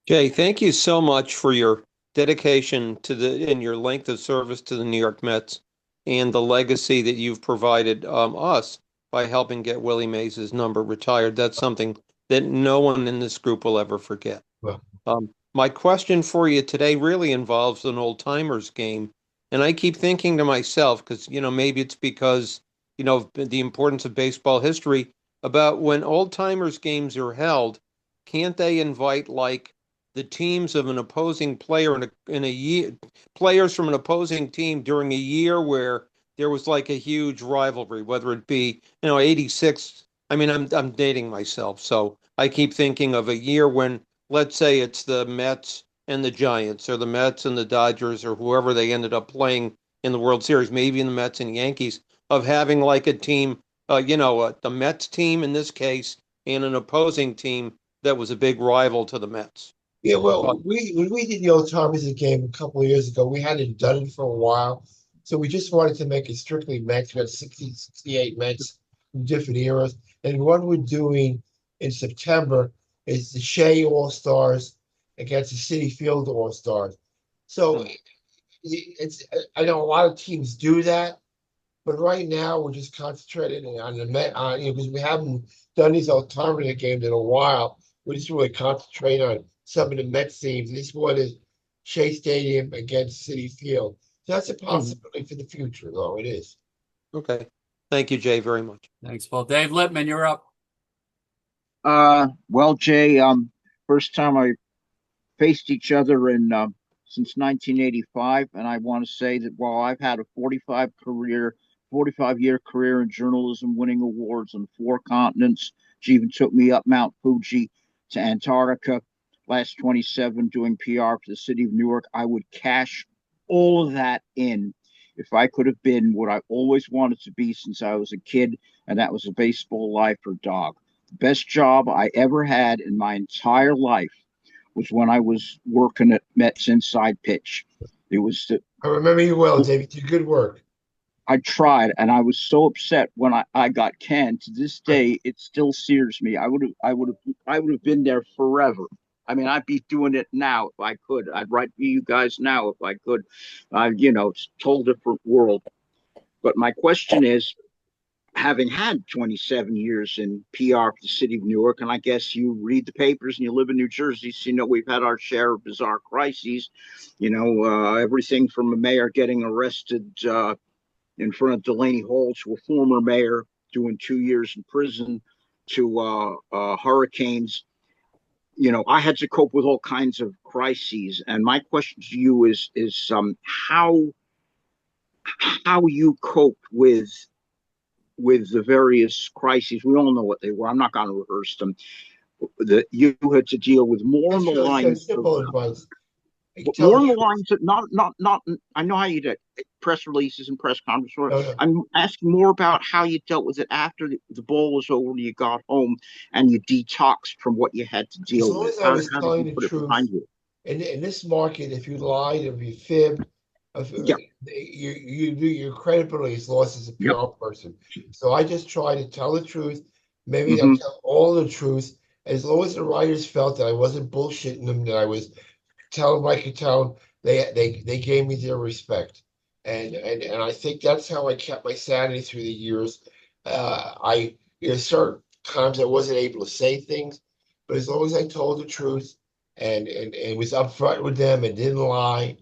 Jay, thank you so much for your dedication and your length of service to the New York Mets and the legacy that you've provided us by helping get Willie Mays' number retired. That's something that no one in this group will ever forget. Well. My question for you today really involves an old timers game. And I keep thinking to myself, because, maybe it's because, the importance of baseball history, about when old timers games are held, can't they invite like the teams of an opposing player in a year, players from an opposing team during a year where there was like a huge rivalry, whether it be, 86. I mean, I'm dating myself. So I keep thinking of a year when, let's say it's the Mets and the Giants, or the Mets and the Dodgers, or whoever they ended up playing in the World Series, maybe in the Mets and Yankees, of having like a team, the Mets team in this case, and an opposing team that was a big rival to the Mets. Yeah, well, when we did the old timers game a couple of years ago, we hadn't done it for a while. So we just wanted to make it strictly Mets. We had 68 Mets from different eras. And what we're doing in September is the Shea All-Stars against the Citi Field All-Stars. So I know a lot of teams do that, but right now we're just concentrating on the Met, because we haven't done these old tournament games in a while. We just really concentrate on some of the Mets teams. This one is Shea Stadium against Citi Field. So that's a possibility for the future, though. It is. Okay. Thank you, Jay, very much. Thanks, Paul. Dave Lippman, you're up. Well, Jay, first time I faced each other since 1985, and I want to say that while I've had a 45-year career in journalism, winning awards on 4 continents, she even took me up Mount Fuji to Antarctica. Last 27 doing PR for the city of Newark. I would cash all of that in if I could have been what I always wanted to be since I was a kid, and that was a baseball lifer dog. The best job I ever had in my entire life was when I was working at Mets Inside Pitch. It was I remember you well, Dave. You did good work. I tried, and I was so upset when I got canned. To this day, it still sears me. I would have been there forever. I mean, I'd be doing it now if I could. I'd write to you guys now if I could. It's a whole different world. But my question is, having had 27 years in PR for the city of Newark, and I guess you read the papers and you live in New Jersey, so you know we've had our share of bizarre crises. Everything from a mayor getting arrested in front of Delaney Hall to a former mayor doing 2 years in prison to hurricanes. I had to cope with all kinds of crises, and my question to you is how you cope with the various crises. We all know what they were. I'm not going to rehearse them. That you had to deal with more on the lines. Simple advice. More on the lines of not. I know how you did press releases and press conferences. No. I'm asking more about how you dealt with it after the ball was over, you got home, and you detoxed from what you had to deal with. As long as I was telling the truth, in this market, if you lied, if you fibbed, your credibility is lost as a PR person. So I just try to tell the truth. Maybe I tell all the truth. As long as the writers felt that I wasn't bullshitting them, that I was telling them I could tell them, they gave me their respect. And I think that's how I kept my sanity through the years. Certain times I wasn't able to say things, but as long as I told the truth and was upfront with them and didn't lie,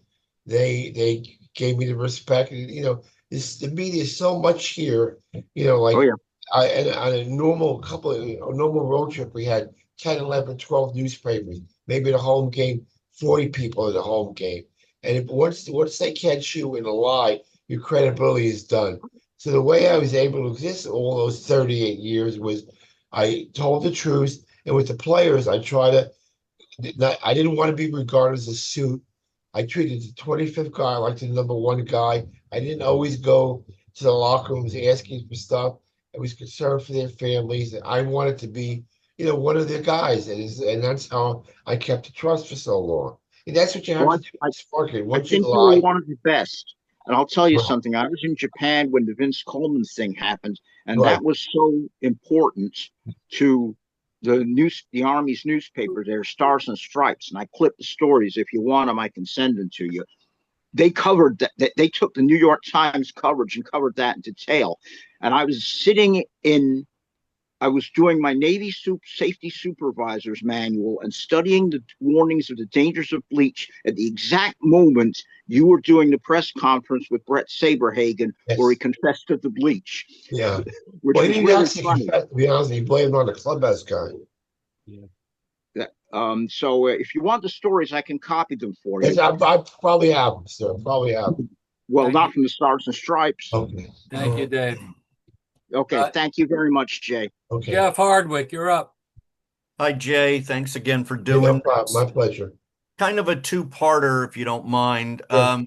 they gave me the respect. And, the media is so much here. On a normal road trip, we had 10, 11, 12 newspapers. Maybe the home game, 40 people at the home game. And once they catch you in a lie, your credibility is done. So the way I was able to exist all those 38 years was I told the truth. And with the players, I didn't want to be regarded as a suit. I treated the 25th guy like the number one guy. I didn't always go to the locker rooms asking for stuff. I was concerned for their families. And I wanted to be, one of their guys. And that's how I kept the trust for so long. And that's what you have to do. I think you were one of the best. And I'll tell you something. I was in Japan when the Vince Coleman thing happened, and that was so important to the Army's newspaper there, Stars and Stripes. And I clipped the stories. If you want them, I can send them to you. They covered that. They took the New York Times coverage and covered that in detail. And I was doing my Navy safety supervisor's manual and studying the warnings of the dangers of bleach at the exact moment you were doing the press conference with Brett Saberhagen, where he confessed to the bleach. Yeah. Which was really funny. To be honest, he blamed on the clubhouse guy. Yeah. So if you want the stories, I can copy them for you. Yes, I probably have them, sir. Probably have them. Well, not from the Stars and Stripes. Okay. Thank you, Dave. Okay, thank you very much, Jay. Okay. Jeff Hardwick, you're up. Hi, Jay. Thanks again for doing no problem. My pleasure. Kind of a two-parter, if you don't mind. Yeah.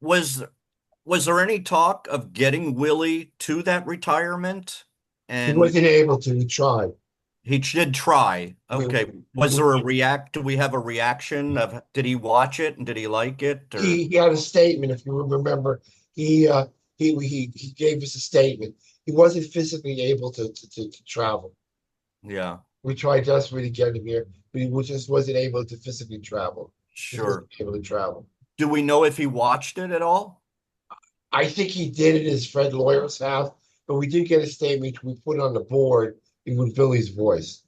Was there any talk of getting Willie to that retirement? And he wasn't able to. He tried. He did try. Okay. Was there do we have a reaction of, did he watch it and did he like it? Or? He had a statement, if you remember. He gave us a statement. He wasn't physically able to travel. Yeah. We tried desperately to get him here, but he just wasn't able to physically travel. Sure. He wasn't able to travel. Do we know if he watched it at all? I think he did it at his friend lawyer's house, but we did get a statement we put on the board with Billy's voice.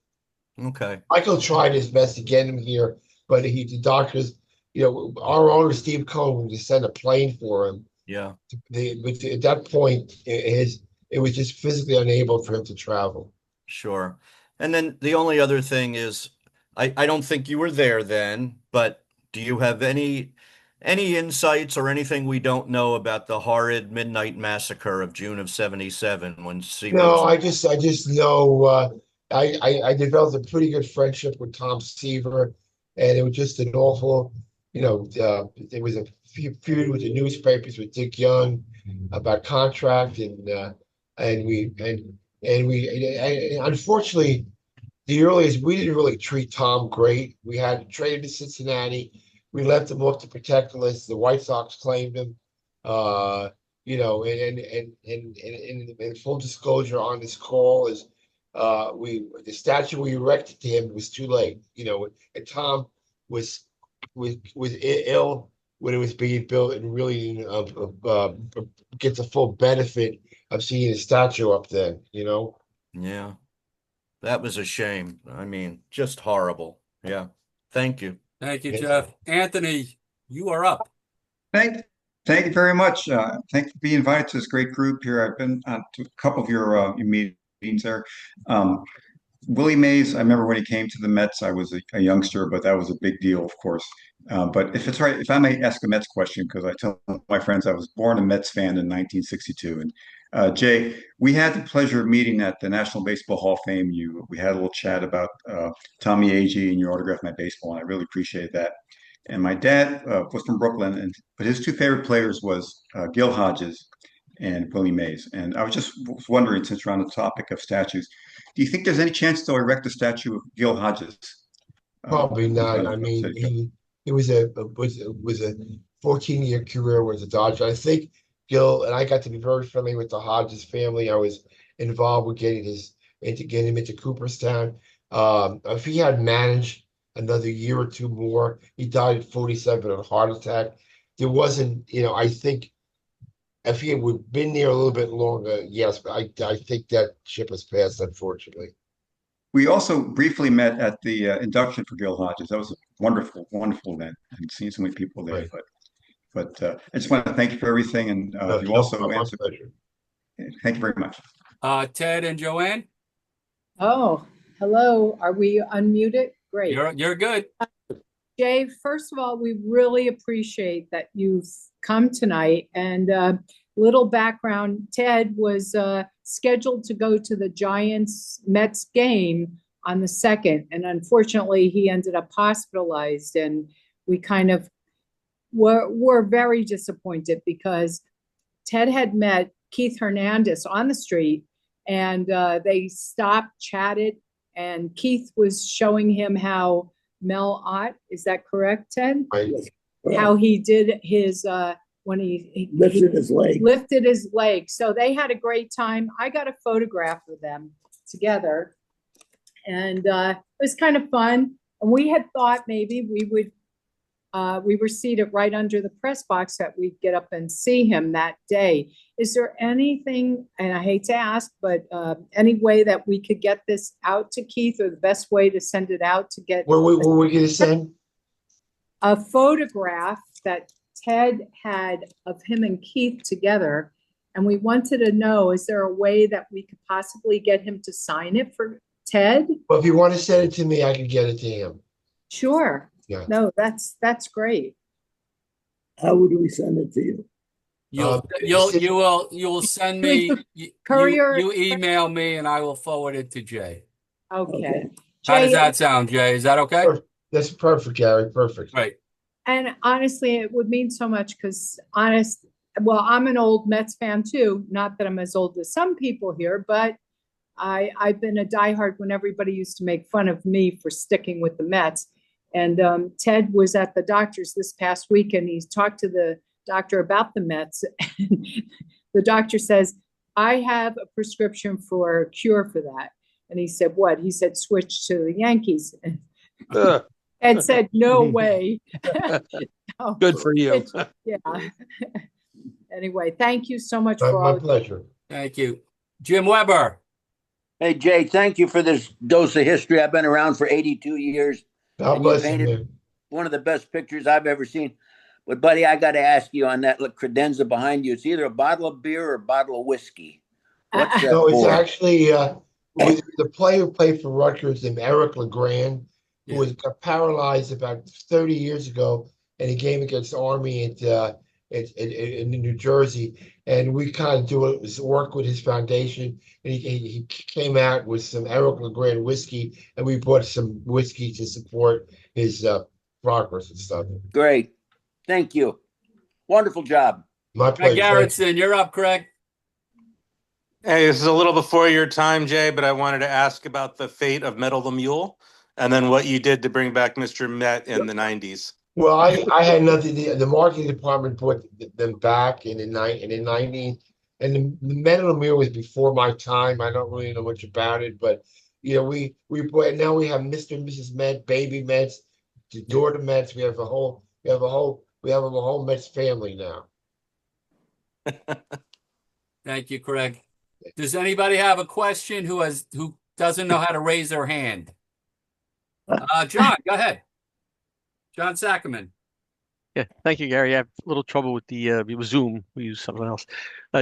Okay. Michael tried his best to get him here, but the doctors, our owner Steve Cohen just sent a plane for him. Yeah. But at that point, it was just physically unable for him to travel. Sure. And then the only other thing is, I don't think you were there then, but do you have any insights or anything we don't know about the horrid midnight massacre of June of '77 when Seaver? No, I just know I developed a pretty good friendship with Tom Seaver, and it was just an awful, there was a feud with the newspapers with Dick Young about contract, and unfortunately, the earliest we didn't really treat Tom great. We had traded to Cincinnati. We left him off the protected list. The White Sox claimed him. And full disclosure on this call is the statue we erected to him was too late. And Tom was ill when it was being built and really get the full benefit of seeing a statue up there, you know? Yeah, that was a shame. I mean, just horrible. Yeah. Thank you. Thank you, Yes, Jeff. sir. Anthony, you are up. Thank you very much. Thank you for being invited to this great group here. I've been to a couple of your meetings there. Um, Willie Mays, I remember when he came to the Mets, I was a youngster, but that was a big deal, of course. But if it's right, if I may ask a Mets question, because I tell my friends I was born a Mets fan in 1962. And Jay, we had the pleasure of meeting at the National Baseball Hall of Fame. We had a little chat about Tommy Agee and your autograph my baseball, and I really appreciated that. And my dad was from Brooklyn, but his two favorite players was Gil Hodges and Willie Mays. And I was just wondering, since we're on the topic of statues, do you think there's any chance they'll erect a statue of Gil Hodges? Probably in not. front I of mean, City Field? he was a 14-year career with the Dodgers. I think Gil and I got to be very friendly with the Hodges family. I was involved with getting him into Cooperstown. If he had managed another year or two more, he died at 47 of a heart attack. There wasn't, I think if he had been there a little bit longer, yes, but I think that ship has passed, unfortunately. We also briefly met at the induction for Gil Hodges. That was a wonderful, wonderful event. I've seen so many people there, Right. but I just want to thank you for everything, and No, you also my answered. pleasure. Thank you very much. Ted and Joanne, Oh, hello. Are we unmuted? Great. you're good. Jay, first of all, we really appreciate that you've come tonight. And little background, Ted was scheduled to go to the Giants-Mets game on the 2nd. And unfortunately, he ended up hospitalized. And we kind of were very disappointed because Ted had met Keith Hernandez on the street, and they stopped, chatted, and Keith was showing him how Mel Ott, is that correct, Ted? Right. How he did his when he lifted his leg. So they had a great time. I got a photograph of them together, and it was kind of fun. And we had thought maybe we were seated right under the press box, that we'd get up and see him that day. Is there anything, and I hate to ask, but any way that we could get this out to Keith, or the best way to send it out to get Were we going to send? A photograph that Ted had of him and Keith together? And we wanted to know, is there a way that we could possibly get him to sign it for Ted? Well, if you want to send it to me, I can get it to him. Sure. Yeah. No, that's great. How would we send it to you? You will send me, Courier. you email me, and I will forward it to Jay. Okay. How does Jay, that sound, Jay? Is that okay? That's perfect, Gary. Perfect. Right. and honestly, it would mean so much because well, I'm an old Mets fan too. Not that I'm as old as some people here, but I've been a diehard when everybody used to make fun of me for sticking with the Mets. And Ted was at the doctor's this past week, and he's talked to the doctor about the Mets. And the doctor says, I have a prescription for a cure for that. And he said, what? He said, switch to the Yankees. And said, no way. No. Good for you. Yeah. Anyway, thank you so much My for all. pleasure. Thank you. Jim Weber. Hey, Jay, thank you for this dose of history. I've been around for 82 years. God And bless you you, painted man. one of the best pictures I've ever seen. But, buddy, I got to ask you on that credenza behind you. It's either a bottle of beer or a bottle of whiskey. What's that No, it's for? actually the player who played for Rutgers named Eric LeGrand, who got paralyzed about 30 years ago in a game against Army in New Jersey. And we kind of do work with his foundation. And he came out with some Eric LeGrand whiskey, and we bought some whiskey to support his progress and stuff. Great. Thank you. Wonderful job. My Craig pleasure. Garrettson, you're up, Craig. Hey, this is a little before your time, Jay, but I wanted to ask about the fate of Metal the Mule and then what you did to bring back Mr. Met in the 90s. Well, I had nothing. The marketing department put them back in the 90s, and the Metal Mirror was before my time. I don't really know much about it, but we put. Now we have Mr. and Mrs. Met, Baby Mets, the daughter Mets. We have a whole We have a whole Mets family now. Thank you, Craig. Does anybody have a question who doesn't know how to raise their hand? John, go ahead. John Sackerman. Yeah, thank you, Gary. I have a little trouble with the with Zoom. We use something else.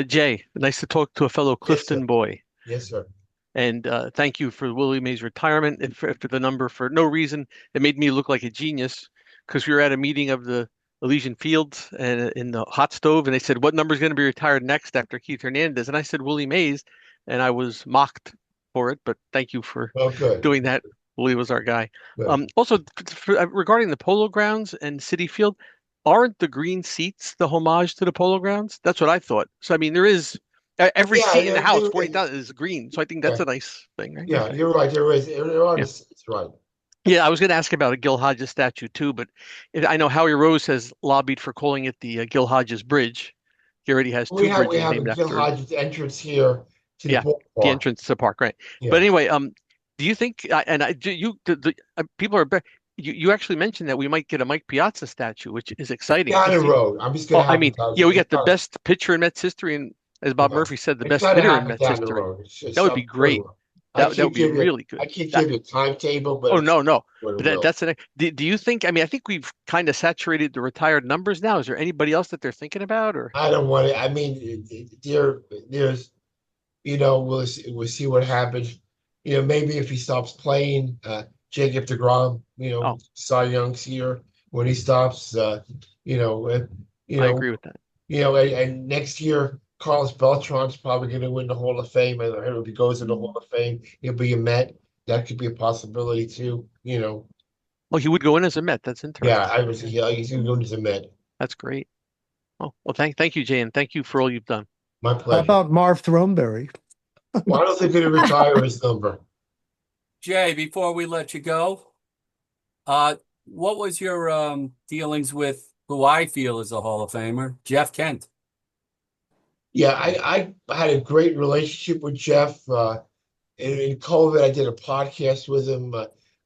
Jay, nice to talk to a fellow Clifton boy. Yes, sir. And thank you for Willie Mays' retirement and for the number for no reason. It made me look like a genius because we were at a meeting of the Elysian Fields and in the hot stove, and they said, "What number is going to be retired next after Keith Hernandez?" And I said, "Willie Mays," and I was mocked for it. But thank you for doing that. Willie was our guy. Also, regarding the Polo Grounds and City Field, aren't the green seats the homage to the Polo Grounds? That's what I thought. So I mean, there is every seat in the house, 40,000 is green. So I think that's a nice thing, right? Yeah, you're right. There is. There are the seats, right. Yeah, I was going to ask about a Gil Hodges statue too, but I know Howie Rose has lobbied for calling it the Gil Hodges Bridge. He already has two bridges we have named a after Gil Hodges entrance here to the ballpark. the entrance to the park, right? Yeah. But anyway, do you think? People are. You actually mentioned that we might get a Mike Piazza statue, which is exciting. Down the road. I'm just going to. I mean, we got the best pitcher in Mets history, and as Bob Murphy said, the best hitter in Mets history. That would be great. That would be really good. I can't give you a timetable, but no. But that's an. Do you think? I mean, I think we've kind of saturated the retired numbers now. Is there anybody else that they're thinking about, or? I don't want to. I mean, there's, we'll see what happens. Maybe if he stops playing, Jacob deGrom, Cy Young's here when he stops. I agree with that. And next year, Carlos Beltran's probably going to win the Hall of Fame. And if he goes in the Hall of Fame, he'll be a Met. That could be a possibility too. Oh, he would go in as a Met. That's interesting. Yeah, he's going to go in as a Met. That's great. Oh, well, thank you, Jay, and thank you for all you've done. My pleasure. How about Marv Throneberry? Why don't they going to retire his number? Jay, before we let you go, what was your dealings with who I feel is a Hall of Famer, Jeff Kent? Yeah, I had a great relationship with Jeff. In COVID, I did a podcast with him.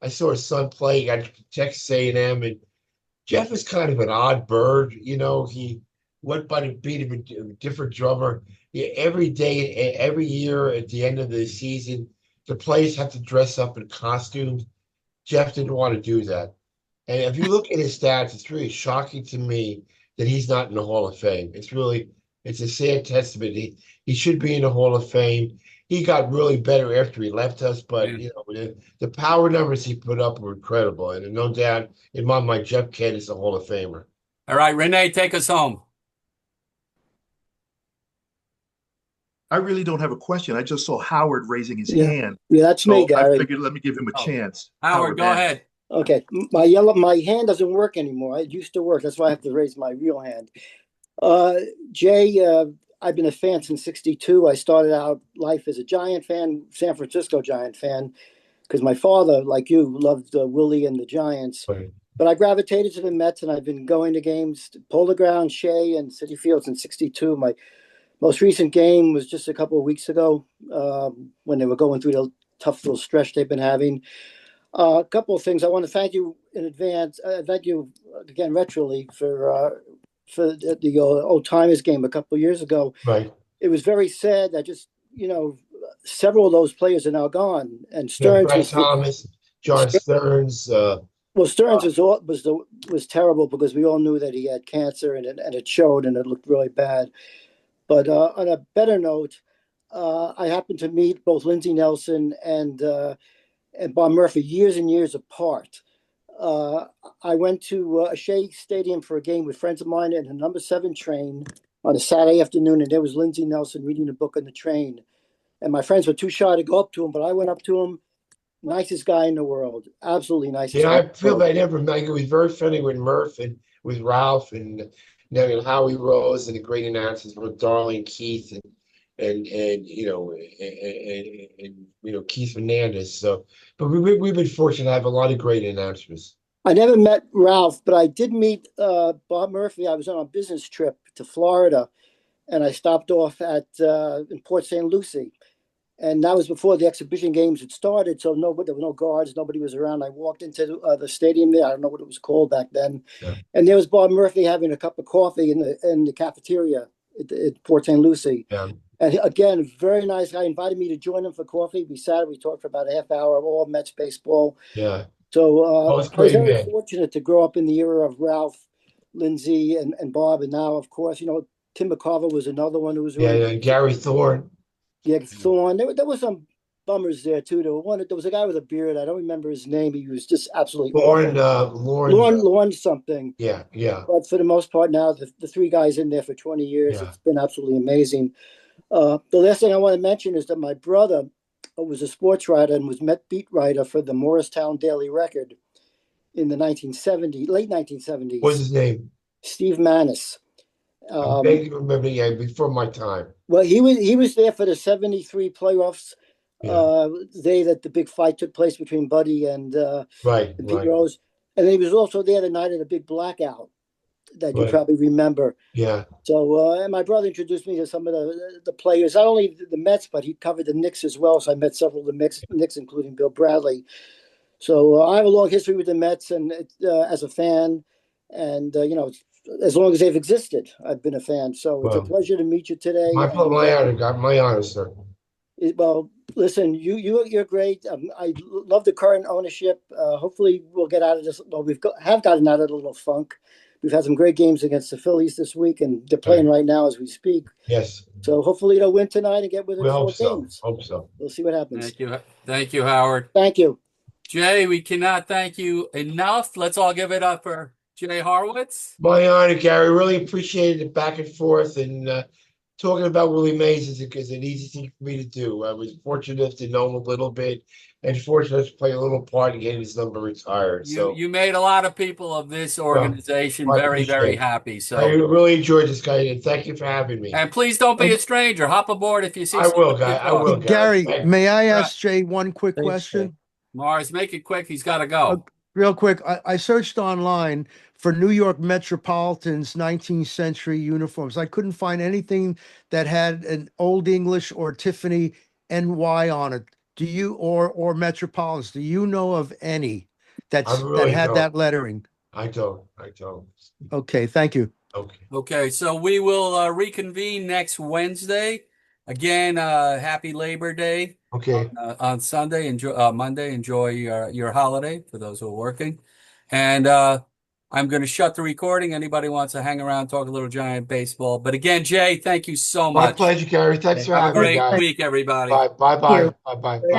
I saw his son play at Texas A&M, and Jeff is kind of an odd bird. He went by the beat of a different drummer. Every day, every year at the end of the season, the players have to dress up in costumes. Jeff didn't want to do that. And if you look at his stats, it's really shocking to me that he's not in the Hall of Fame. It's a sad testament. He should be in the Hall of Fame. He got really better after he left us, but the power numbers he put up were incredible. And no doubt, in my mind, Jeff Kent is a Hall of Famer. All right, Renee, take us home. I really don't have a question. I just saw Howard raising his hand. Yeah, that's me, Gary. I figured let me give him a chance. Howard, go ahead. Okay, my hand doesn't work anymore. It used to work. That's why I have to raise my real hand. Jay, I've been a fan since '62. I started out life as a Giant fan, San Francisco Giant fan, because my father, like you, loved Willie and the Giants. Right. But I gravitated to the Mets, and I've been going to games, Polo Grounds, Shea, and City Field since '62. My most recent game was just a couple of weeks ago when they were going through the tough little stretch they've been having. A couple of things. I want to thank you in advance. Thank you again, retroly, for the old timers game a couple of years ago. Right. It was very sad that just several of those players are now gone. And Stearns, Brett Thomas, John Stearns. Well, Stearns was terrible because we all knew that he had cancer and it showed and it looked really bad. But on a better note, I happened to meet both Lindsey Nelson and Bob Murphy years and years apart. I went to a Shea Stadium for a game with friends of mine in a number 7 train on a Saturday afternoon, and there was Lindsey Nelson reading a book on the train. And my friends were too shy to go up to him, but I went up to him. Nicest guy in the world. Absolutely nicest guy. I feel that I never met. He was very friendly with Murph and with Ralph and Howie Rose and the great announcers with Darling Keith and Keith Hernandez. So, but we've been fortunate to have a lot of great announcers. I never met Ralph, but I did meet Bob Murphy. I was on a business trip to Florida, and I stopped off in Port St. Lucie. And that was before the exhibition games had started. So nobody, there were no guards, nobody was around. I walked into the stadium there. I don't know what it was called back then. Yeah. And there was Bob Murphy having a cup of coffee in the cafeteria at Port St. Lucie. Yeah. And again, very nice guy. Invited me to join him for coffee. We sat, we talked for about a half hour, all Mets baseball. Yeah. So I was very man. fortunate to grow up in the era of Ralph, Lindsay, and Bob. And now, of course, Tim McCarver was another one who was really Yeah, Gary Thorne. Yeah, Thorne. There were some bummers there too. There was a guy with a beard. I don't remember his name. He was just absolutely Lauren something. Yeah, yeah. But for the most part now, the three guys in there for 20 years, Yeah. It's been absolutely amazing. The last thing I want to mention is that my brother was a sports writer and was Met beat writer for the Morristown Daily Record in the late 1970s. What's his name? Steve Manis. I vaguely remember, before my time. Well, he was there for the 73 playoffs. Day that the big fight took place between Buddy and Pete Rose. And then he was also there the night of the big blackout that you probably remember. Yeah. So and my brother introduced me to some of the players, not only the Mets, but he covered the Knicks as well. So I met several of the Knicks, including Bill Bradley. So I have a long history with the Mets and as a fan. And, as long as they've existed, I've been a fan. So it's a pleasure to meet you today. My honor, sir. Well, listen, you're great. I love the current ownership. Hopefully, we'll get out of this. Well, have gotten out of the little funk. We've had some great games against the Phillies this week, and they're playing right now as we speak. Yes. So hopefully, they'll win tonight and get within 4 games. Hope so. We'll see what happens. Thank you, Howard. Thank you, Jay. We cannot thank you enough. Let's all give it up for Jay Horwitz. My honor, Gary. Really appreciated it back and forth, and talking about Willie Mays is an easy thing for me to do. I was fortunate to know him a little bit, and fortunate to play a little part in getting his number retired. You made a lot of people of this organization very, very happy. So I really enjoyed this guy, and thank you for having me. And please don't be a stranger. Hop aboard if you see. I will, guy. I will, Gary. May I ask Jay one quick question? Mars, make it quick. He's got to go. Real quick, I searched online for New York Metropolitan's 19th century uniforms. I couldn't find anything that had an Old English or Tiffany NY on it. Do you or Metropolitans? Do you know of any that had that lettering? I don't. Okay, thank you. Okay. So we will reconvene next Wednesday. Again, happy Labor Day. Okay. On Sunday, Monday, enjoy your holiday for those who are working. And I'm going to shut the recording. Anybody wants to hang around, talk a little Giant baseball. But again, Jay, thank you so much. My pleasure, Gary. Thanks for having me. Have a great week, everybody. Bye. Bye.